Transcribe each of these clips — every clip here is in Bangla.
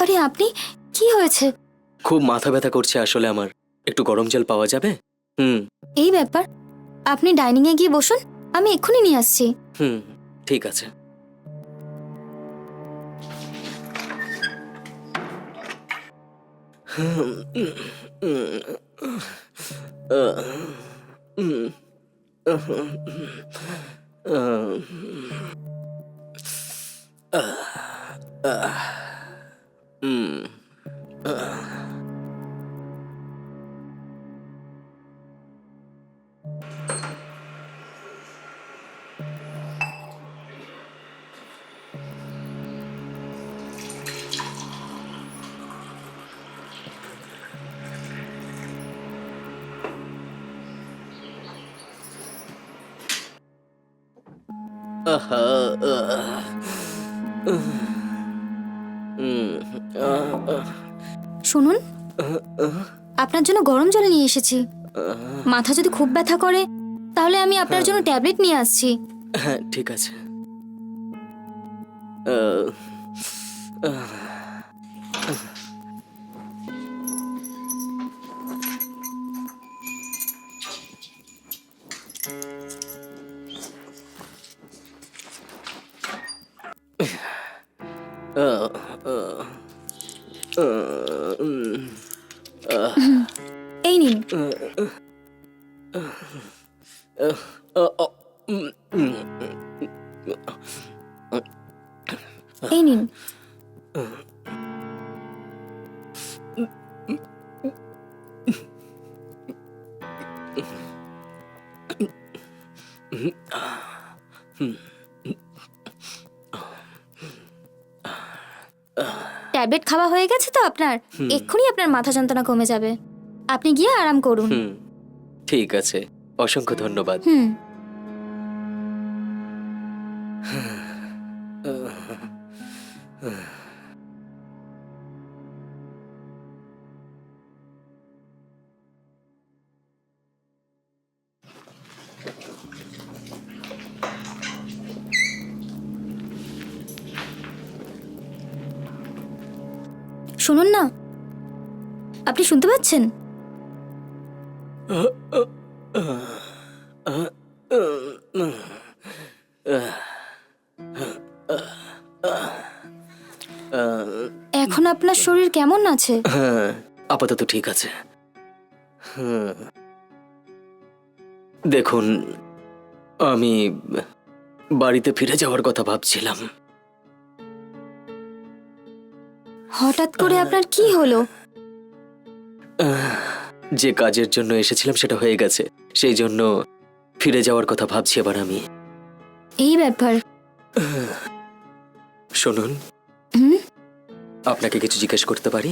আরে আপনি, কি হয়েছে? খুব মাথা ব্যথা করছে আসলে আমার। একটু গরম জল পাওয়া যাবে? এই ব্যাপার, আপনি ডাইনিং এ গিয়ে বসুন, আমি এক্ষুনি নিয়ে আসছি। ঠিক আছে। শুনুন, আপনার জন্য গরম জল নিয়ে এসেছি। মাথা যদি খুব ব্যথা করে তাহলে আমি আপনার জন্য ট্যাবলেট নিয়ে আসছি। হ্যাঁ, ঠিক আছে। এই নিন। এই নিন। ট্যাবলেট খাওয়া হয়ে গেছে তো আপনার? এক্ষুনি আপনার মাথা যন্ত্রণা কমে যাবে। আপনি গিয়ে আরাম করুন। ঠিক আছে, অসংখ্য ধন্যবাদ। শুনুন না, আপনি শুনতে পাচ্ছেন? এখন আপনার শরীর কেমন আছে? হ্যাঁ, আপাতত ঠিক আছে। দেখুন, আমি বাড়িতে ফিরে যাওয়ার কথা ভাবছিলাম। হঠাৎ করে আপনার কি হলো? যে কাজের জন্য এসেছিলাম সেটা হয়ে গেছে, সেই জন্য ফিরে যাওয়ার কথা ভাবছি এবার আমি। এই ব্যাপার। শুনুন, আপনাকে কিছু জিজ্ঞেস করতে পারি?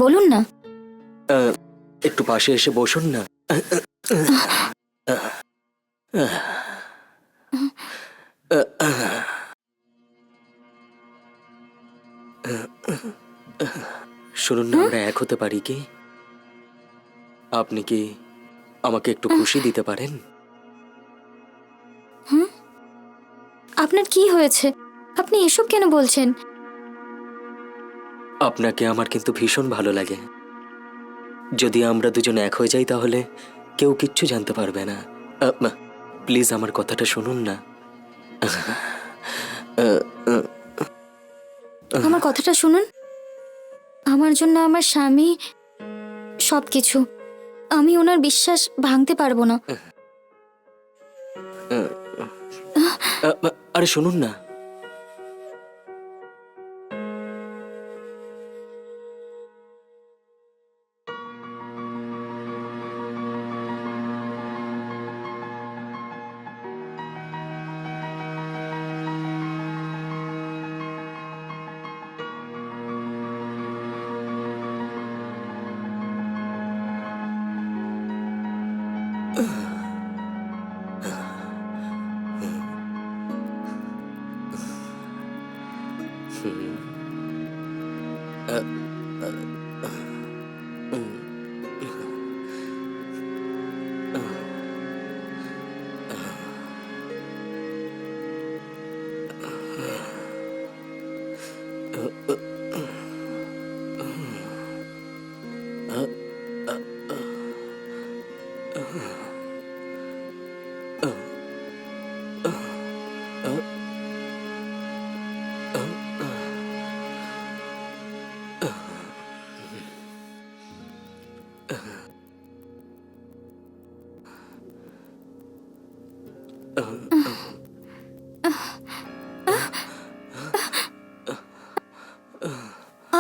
বলুন না। একটু পাশে এসে বসুন না। শুনুন না, আমরা এক হতে পারি কি? আপনি কি আমাকে একটু খুশি দিতে পারেন? আপনার কি হয়েছে? আপনি এসব কেন বলছেন? আপনাকে আমার কিন্তু ভীষণ ভালো লাগে। যদি আমরা দুজন এক হয়ে যাই তাহলে কেউ কিচ্ছু জানতে পারবে না। প্লিজ আমার কথাটা শুনুন না। আমার কথাটা শুনুন। আমার জন্য আমার স্বামী সবকিছু। আমি ওনার বিশ্বাস ভাঙতে পারবো না। আরে শুনুন না।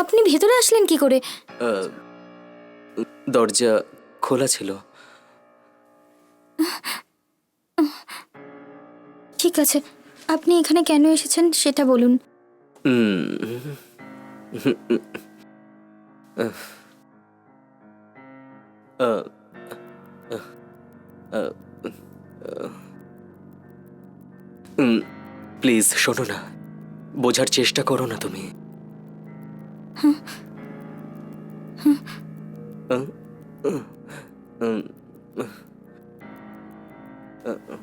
আপনি ভেতরে আসলেন কি করে? দরজা খোলা ছিল। ঠিক আছে, আপনি এখানে কেন এসেছেন সেটা বলুন। প্লিজ শোনো না, বোঝার চেষ্টা করো না তুমি।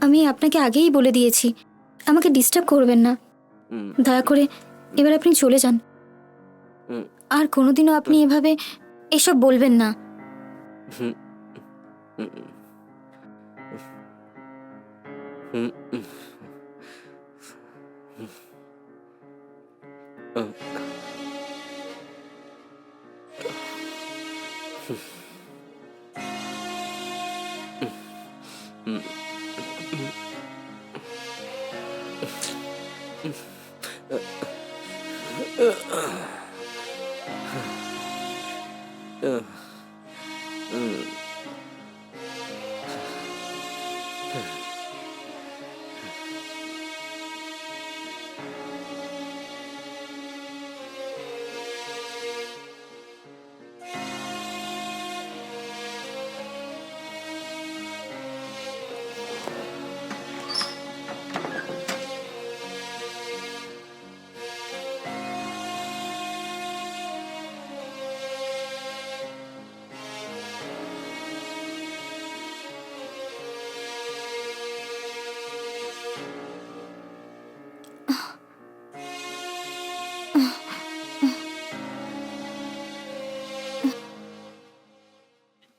আমি আপনাকে আগেই বলে দিয়েছি, আমাকে ডিস্টার্ব করবেন না। দয়া করে এবার আপনি চলে যান। আর কোনোদিনও আপনি এভাবে এসব বলবেন না।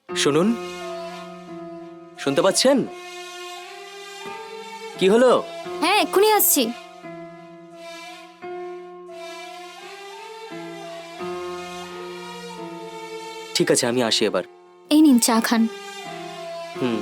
শুনুন, শুনতে পাচ্ছেন? কি হলো? হ্যাঁ, এক্ষুনি আসছি। ঠিক আছে, আমি আসি এবার। এই নিন চা খান। হুম।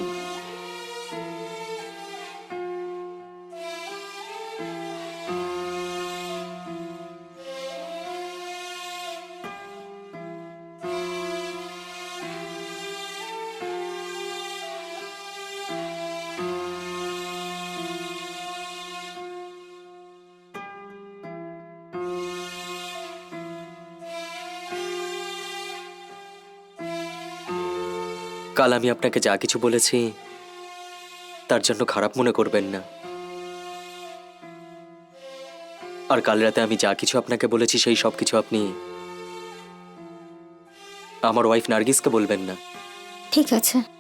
কাল আমি আপনাকে যা কিছু বলেছি তার জন্য খারাপ মনে করবেন না। আর কাল রাতে আমি যা কিছু আপনাকে বলেছি সেই সব কিছু আপনি আমার ওয়াইফ নার্গিসকে বলবেন না। ঠিক আছে।